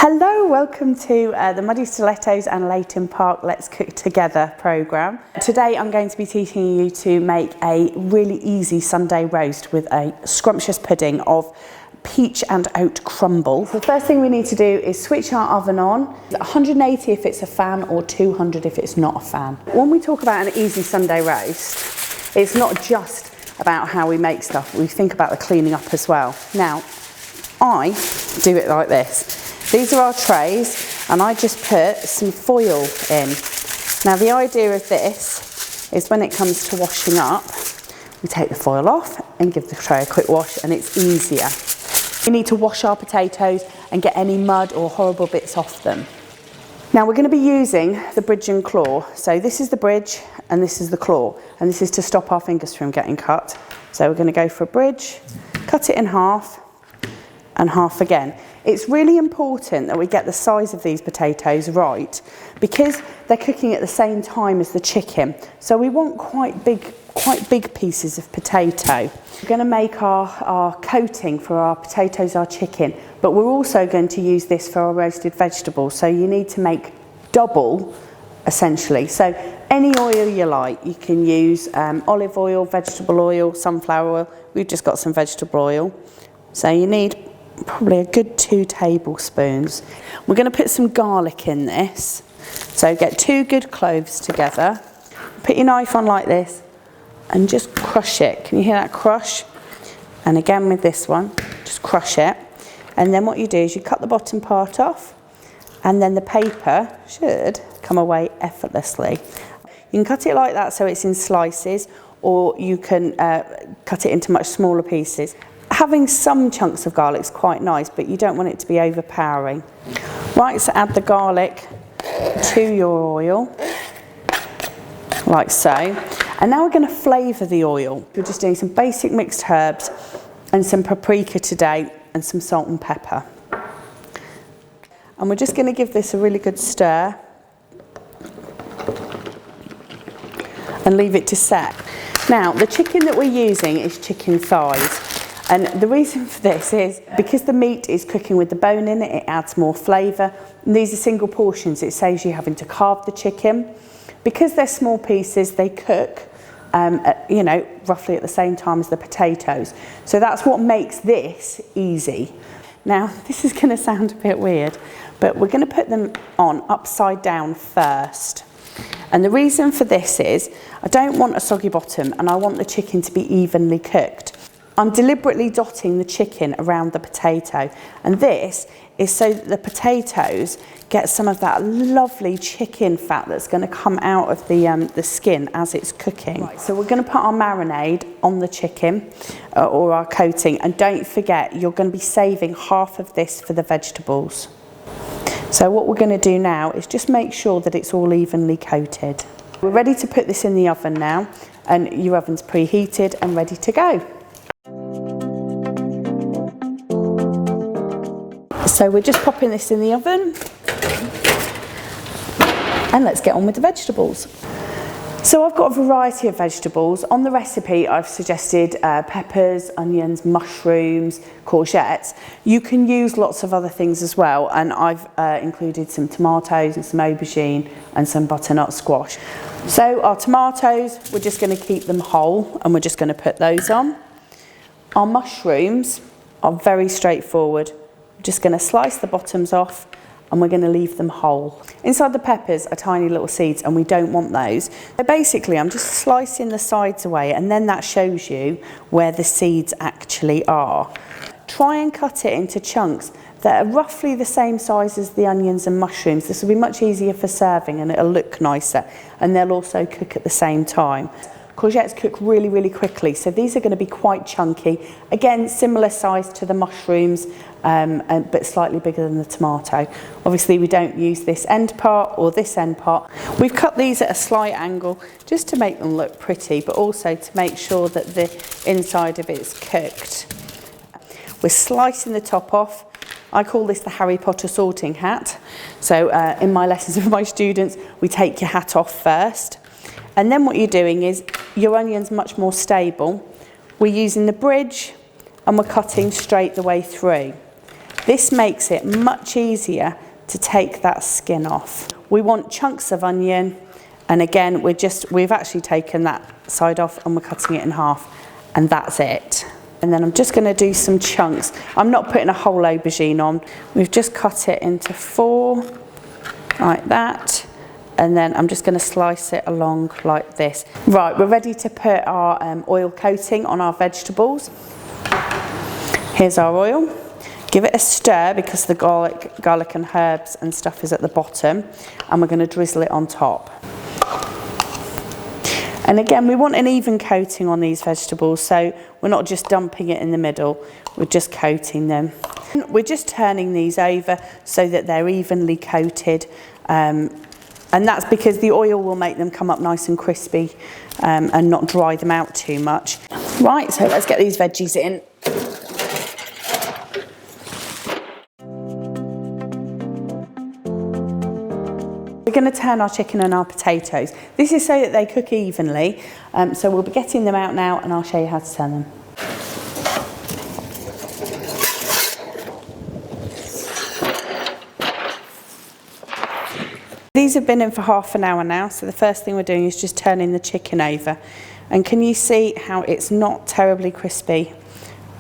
Hello, welcome to the Muddy Stilettos and Leighton Park Let's Cook Together programme. Today I'm going to be teaching you to make a really easy Sunday roast with a scrumptious pudding of peach and oat crumble. So the first thing we need to do is switch our oven on, 180 if it's a fan or 200 if it's not a fan. When we talk about an easy Sunday roast, it's not just about how we make stuff, we think about the cleaning up as well. Now, I do it like this. These are our trays and I just put some foil in. Now the idea of this is when it comes to washing up, we take the foil off and give the tray a quick wash and it's easier. We need to wash our potatoes and get any mud or horrible bits off them. Now we're going to be using the bridge and claw. So this is the bridge and this is the claw, and this is to stop our fingers from getting cut. So we're going to go for a bridge, cut it in half and half again. It's really important that we get the size of these potatoes right because they're cooking at the same time as the chicken. So we want quite big pieces of potato. We're going to make our coating for our potatoes, our chicken, but we're also going to use this for our roasted vegetables. So you need to make double, essentially. So any oil you like, you can use olive oil, vegetable oil, sunflower oil. We've just got some vegetable oil. So you need probably a good 2 tablespoons. We're going to put some garlic in this. So get 2 good cloves together. Put your knife on like this and just crush it. Can you hear that crush? And again with this one, just crush it. And then what you do is you cut the bottom part off and then the paper should come away effortlessly. You can cut it like that so it's in slices, or you can cut it into much smaller pieces. Having some chunks of garlic is quite nice, but you don't want it to be overpowering. Right, so add the garlic to your oil, like so. And now we're going to flavour the oil. We're just doing some basic mixed herbs and some paprika today and some salt and pepper. And we're just going to give this a really good stir and leave it to set. Now, the chicken that we're using is chicken thighs. And the reason for this is because the meat is cooking with the bone in it, it adds more flavour. And these are single portions, it saves you having to carve the chicken. Because they're small pieces, they cook roughly at the same time as the potatoes. So that's what makes this easy. Now, this is going to sound a bit weird, but we're going to put them on upside down first. And the reason for this is I don't want a soggy bottom and I want the chicken to be evenly cooked. I'm deliberately dotting the chicken around the potato, and this is so that the potatoes get some of that lovely chicken fat that's going to come out of the skin as it's cooking. Right, so we're going to put our marinade on the chicken or our coating, and don't forget you're going to be saving half of this for the vegetables. So what we're going to do now is just make sure that it's all evenly coated. We're ready to put this in the oven now, and your oven's preheated and ready to go. So we're just popping this in the oven and let's get on with the vegetables. So I've got a variety of vegetables. On the recipe I've suggested peppers, onions, mushrooms, courgettes. You can use lots of other things as well, and I've included some tomatoes and some aubergine and some butternut squash. So our tomatoes, we're just going to keep them whole and we're just going to put those on. Our mushrooms are very straightforward. We're just going to slice the bottoms off and we're going to leave them whole. Inside the peppers are tiny little seeds and we don't want those. So basically I'm just slicing the sides away, and then that shows you where the seeds actually are. Try and cut it into chunks that are roughly the same size as the onions and mushrooms. This will be much easier for serving and it'll look nicer, and they'll also cook at the same time. Courgettes cook really, really quickly, so these are going to be quite chunky. Again, similar size to the mushrooms, but slightly bigger than the tomato. Obviously, we don't use this end part or this end part. We've cut these at a slight angle just to make them look pretty, but also to make sure that the inside of it's cooked. We're slicing the top off. I call this the Harry Potter sorting hat. So in my lessons with my students, we take your hat off first. And then what you're doing is your onion's much more stable. We're using the bridge and we're cutting straight the way through. This makes it much easier to take that skin off. We want chunks of onion, and again, we've actually taken that side off and we're cutting it in half, and that's it. And then I'm just going to do some chunks. I'm not putting a whole aubergine on. We've just cut it into 4, like that. And then I'm just going to slice it along like this. Right, we're ready to put our oil coating on our vegetables. Here's our oil. Give it a stir because the garlic and herbs and stuff is at the bottom. And we're going to drizzle it on top. And again, we want an even coating on these vegetables, so we're not just dumping it in the middle, we're just coating them. We're just turning these over so that they're evenly coated, and that's because the oil will make them come up nice and crispy and not dry them out too much. Right, so let's get these veggies in. We're going to turn our chicken and our potatoes. This is so that they cook evenly, so we'll be getting them out now and I'll show you how to turn them. These have been in for half an hour now, so the first thing we're doing is just turning the chicken over. And can you see how it's not terribly crispy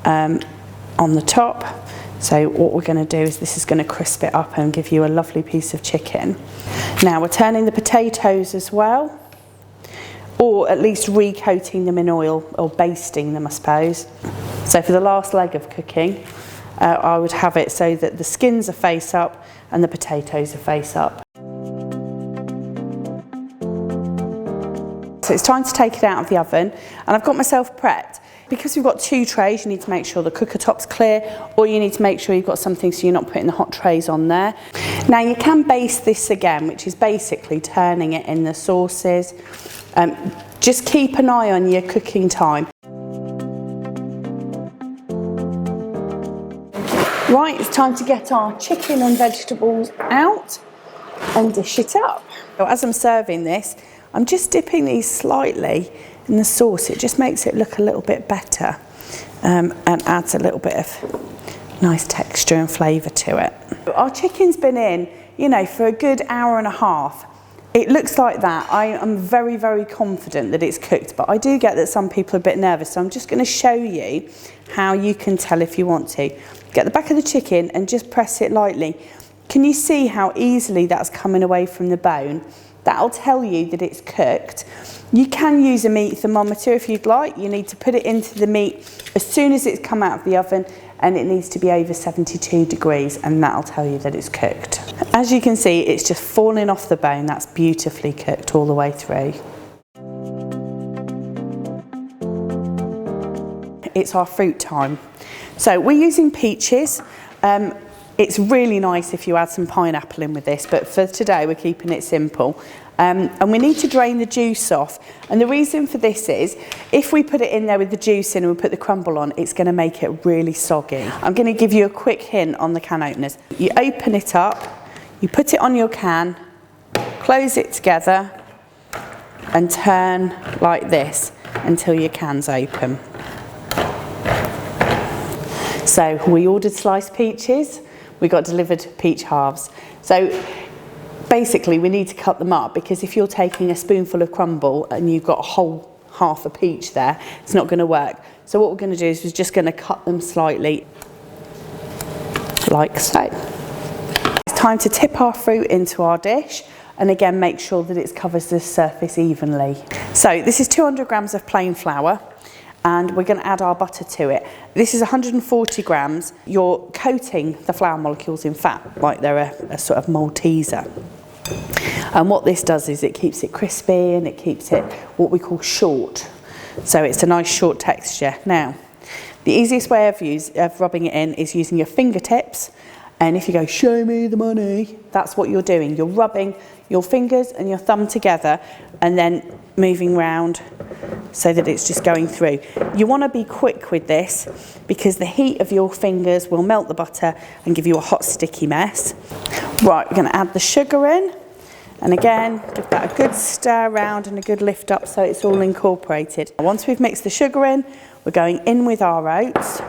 on the top? So what we're going to do is this is going to crisp it up and give you a lovely piece of chicken. Now we're turning the potatoes as well, or at least recoating them in oil, or basting them I suppose. So for the last leg of cooking, I would have it so that the skins are face up and the potatoes are face up. So it's time to take it out of the oven, and I've got myself prepped. Because we've got 2 trays, you need to make sure the cooker top's clear, or you need to make sure you've got something so you're not putting the hot trays on there. Now you can baste this again, which is basically turning it in the sauces. Just keep an eye on your cooking time. Right, it's time to get our chicken and vegetables out and dish it up. So as I'm serving this, I'm just dipping these slightly in the sauce. It just makes it look a little bit better and adds a little bit of nice texture and flavour to it. Our chicken's been in, you know, for a good hour and a half. It looks like that. I am very, very confident that it's cooked, but I do get that some people are a bit nervous, so I'm just going to show you how you can tell if you want to. Get the back of the chicken and just press it lightly. Can you see how easily that's coming away from the bone? That'll tell you that it's cooked. You can use a meat thermometer if you'd like. You need to put it into the meat as soon as it's come out of the oven, and it needs to be over 72 degrees, and that'll tell you that it's cooked. As you can see, it's just falling off the bone. That's beautifully cooked all the way through. It's our fruit time. So we're using peaches. It's really nice if you add some pineapple in with this, but for today we're keeping it simple. And we need to drain the juice off. And the reason for this is, if we put it in there with the juice in and we put the crumble on, it's going to make it really soggy. I'm going to give you a quick hint on the can openers. You open it up, you put it on your can, close it together and turn like this until your can's open. So we ordered sliced peaches. We got delivered peach halves. So basically we need to cut them up, because if you're taking a spoonful of crumble and you've got a whole half a peach there, it's not going to work. So what we're going to do is we're just going to cut them slightly like so. It's time to tip our fruit into our dish, and again make sure that it covers the surface evenly. So this is 200 grams of plain flour, and we're going to add our butter to it. This is 140 grams. You're coating the flour molecules in fat like they're a sort of Malteser. And what this does is it keeps it crispy and it keeps it what we call short. So it's a nice short texture. Now, the easiest way of rubbing it in is using your fingertips. And if you go, show me the money, that's what you're doing. You're rubbing your fingers and your thumb together and then moving round so that it's just going through. You want to be quick with this because the heat of your fingers will melt the butter and give you a hot sticky mess. Right, we're going to add the sugar in, and again give that a good stir around and a good lift up so it's all incorporated. Once we've mixed the sugar in, we're going in with our oats.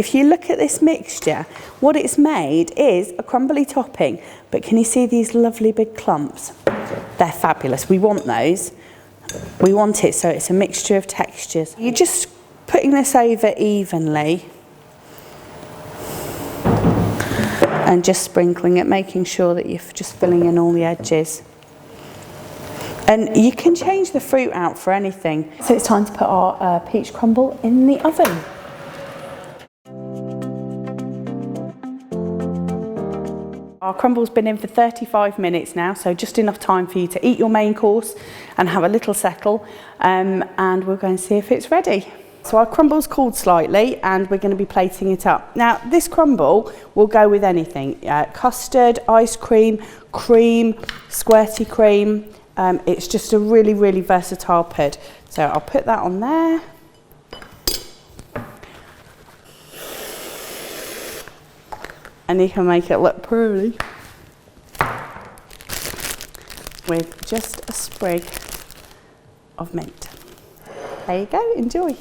if you look at this mixture, what it's made is a crumbly topping, but can you see these lovely big clumps? They're fabulous. We want those. We want it so it's a mixture of textures. You're just putting this over evenly and just sprinkling it, making sure that you're just filling in all the edges. And you can change the fruit out for anything. So it's time to put our peach crumble in the oven. Our crumble's been in for 35 minutes now, so just enough time for you to eat your main course and have a little settle, and we'll go and see if it's ready. So our crumble's cooled slightly and we're going to be plating it up. Now this crumble will go with anything, custard, ice cream, cream, squirty cream. It's just a really, really versatile pud. So I'll put that on there. And you can make it look pretty with just a sprig of mint. There you go, enjoy.